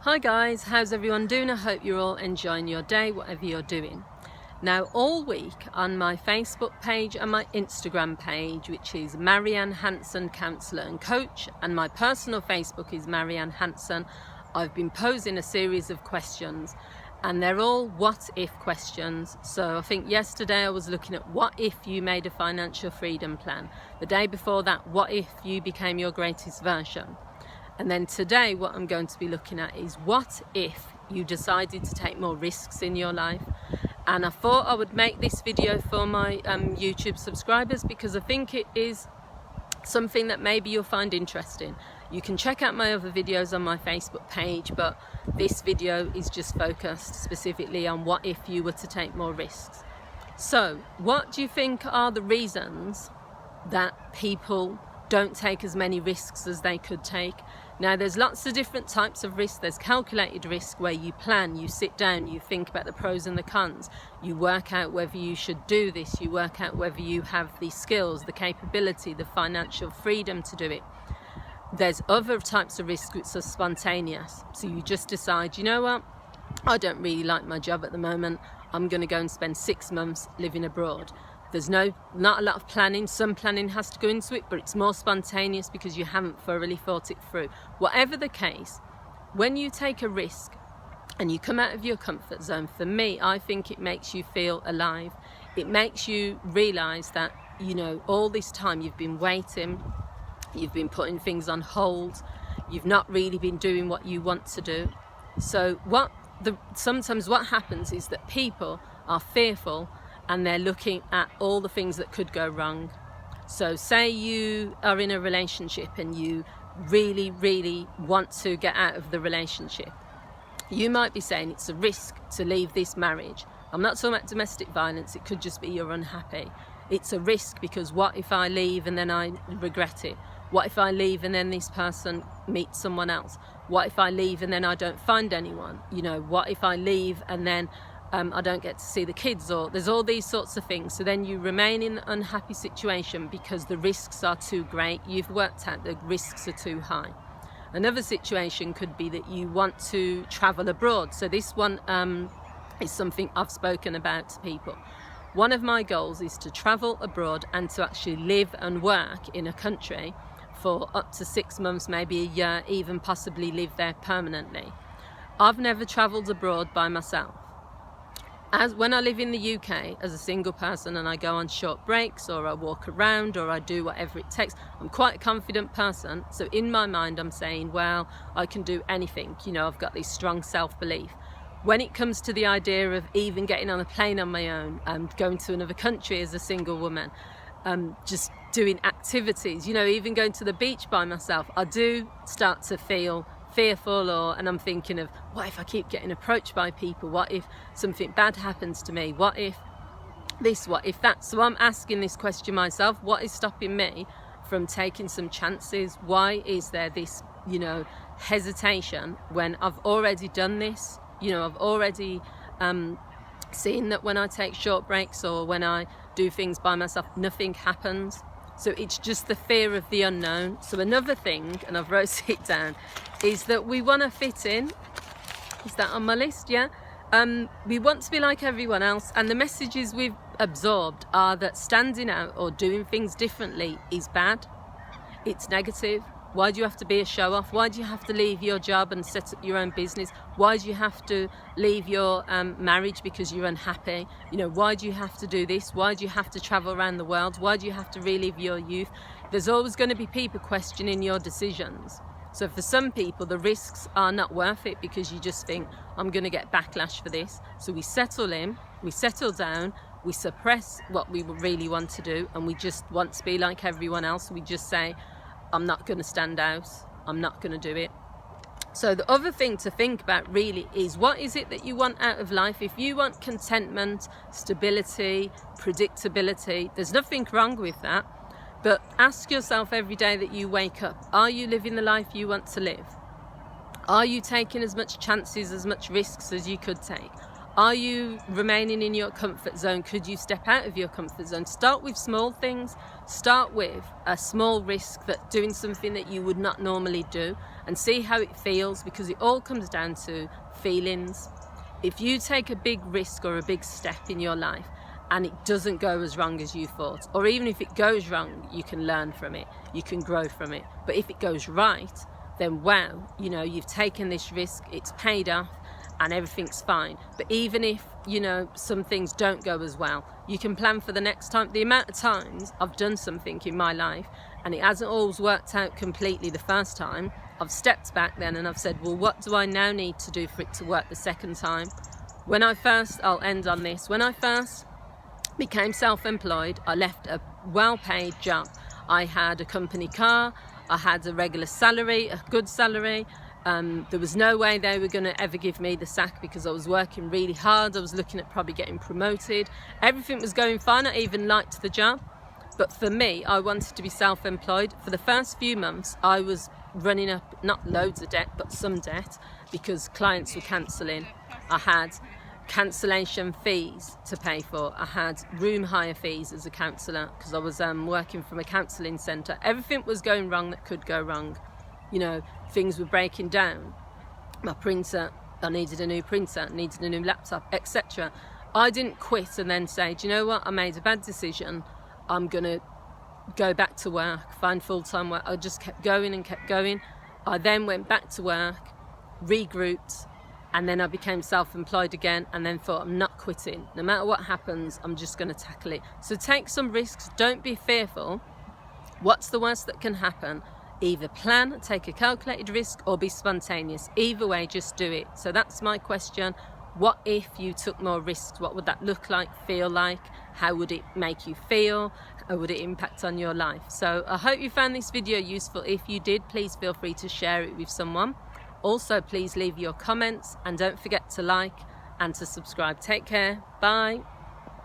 Hi guys, how's everyone doing? I hope you're all enjoying your day, whatever you're doing. Now, all week on my Facebook page and my Instagram page, which is Marianne Hanson Counsellor and Coach, and my personal Facebook is Marianne Hanson, I've been posing a series of questions, and they're all what if questions. So I think yesterday I was looking at what if you made a financial freedom plan. The day before that, what if you became your greatest version. And then today what I'm going to be looking at is what if you decided to take more risks in your life. And I thought I would make this video for my YouTube subscribers because I think it is something that maybe you'll find interesting. You can check out my other videos on my Facebook page, but this video is just focused specifically on what if you were to take more risks. So what do you think are the reasons that people don't take as many risks as they could take? Now, there's lots of different types of risk. There's calculated risk where you plan, you sit down, you think about the pros and the cons, you work out whether you should do this, you work out whether you have the skills, the capability, the financial freedom to do it. There's other types of risk which are spontaneous. So you just decide, you know what, I don't really like my job at the moment, I'm going to go and spend 6 months living abroad. There's not a lot of planning. Some planning has to go into it, but it's more spontaneous because you haven't thoroughly thought it through. Whatever the case, when you take a risk and you come out of your comfort zone, for me, I think it makes you feel alive. It makes you realise that, you know, all this time you've been waiting, you've been putting things on hold, you've not really been doing what you want to do. So sometimes what happens is that people are fearful and they're looking at all the things that could go wrong. So say you are in a relationship and you really, really want to get out of the relationship. You might be saying it's a risk to leave this marriage. I'm not talking about domestic violence, it could just be you're unhappy. It's a risk because what if I leave and then I regret it? What if I leave and then this person meets someone else? What if I leave and then I don't find anyone? You know, what if I leave and then I don't get to see the kids, or there's all these sorts of things. So then you remain in an unhappy situation because the risks are too great. You've worked out the risks are too high. Another situation could be that you want to travel abroad. So this one is something I've spoken about to people. One of my goals is to travel abroad and to actually live and work in a country for up to 6 months, maybe a year, even possibly live there permanently. I've never travelled abroad by myself. When I live in the UK as a single person and I go on short breaks or I walk around or I do whatever it takes, I'm quite a confident person. So in my mind I'm saying, well, I can do anything. You know, I've got this strong self-belief. When it comes to the idea of even getting on a plane on my own and going to another country as a single woman, just doing activities, you know, even going to the beach by myself, I do start to feel fearful, and I'm thinking of what if I keep getting approached by people, what if something bad happens to me, what if this, what if that. So I'm asking this question myself, what is stopping me from taking some chances? Why is there this, you know, hesitation when I've already done this? You know, I've already seen that when I take short breaks or when I do things by myself, nothing happens. So it's just the fear of the unknown. So another thing, and I've wrote it down, is that we want to fit in. Is that on my list? Yeah. We want to be like everyone else. And the messages we've absorbed are that standing out or doing things differently is bad. It's negative. Why do you have to be a show-off? Why do you have to leave your job and set up your own business? Why do you have to leave your marriage because you're unhappy? You know, why do you have to do this? Why do you have to travel around the world? Why do you have to relive your youth? There's always going to be people questioning your decisions. So for some people, the risks are not worth it because you just think, I'm going to get backlash for this. So we settle in, we settle down, we suppress what we really want to do, and we just want to be like everyone else. We just say, I'm not going to stand out, I'm not going to do it. So the other thing to think about really is, what is it that you want out of life? If you want contentment, stability, predictability, there's nothing wrong with that. But ask yourself every day that you wake up, are you living the life you want to live? Are you taking as much chances, as much risks as you could take? Are you remaining in your comfort zone? Could you step out of your comfort zone? Start with small things. Start with a small risk, that doing something that you would not normally do, and see how it feels, because it all comes down to feelings. If you take a big risk or a big step in your life and it doesn't go as wrong as you thought, or even if it goes wrong, you can learn from it, you can grow from it. But if it goes right, then wow, you know, you've taken this risk, it's paid off, and everything's fine. But even if, you know, some things don't go as well, you can plan for the next time. The amount of times I've done something in my life and it hasn't always worked out completely the first time, I've stepped back then and I've said, well, what do I now need to do for it to work the second time? I'll end on this. When I first became self-employed, I left a well-paid job. I had a company car, I had a regular salary, a good salary. There was no way they were going to ever give me the sack, because I was working really hard. I was looking at probably getting promoted. Everything was going fine. I even liked the job. But for me, I wanted to be self-employed. For the first few months, I was running up, not loads of debt, but some debt, because clients were cancelling. I had cancellation fees to pay for. I had room hire fees as a counsellor, because I was working from a counselling centre. Everything was going wrong that could go wrong. You know, things were breaking down. My printer, I needed a new printer, needed a new laptop, etc. I didn't quit and then say, do you know what, I made a bad decision, I'm going to go back to work, find full-time work. I just kept going and kept going. I then went back to work, regrouped, and then I became self-employed again, and then thought, I'm not quitting. No matter what happens, I'm just going to tackle it. So take some risks, don't be fearful. What's the worst that can happen? Either plan, take a calculated risk, or be spontaneous. Either way, just do it. So that's my question. What if you took more risks? What would that look like, feel like? How would it make you feel? How would it impact on your life? So I hope you found this video useful. If you did, please feel free to share it with someone. Also, please leave your comments, and don't forget to like and to subscribe. Take care. Bye.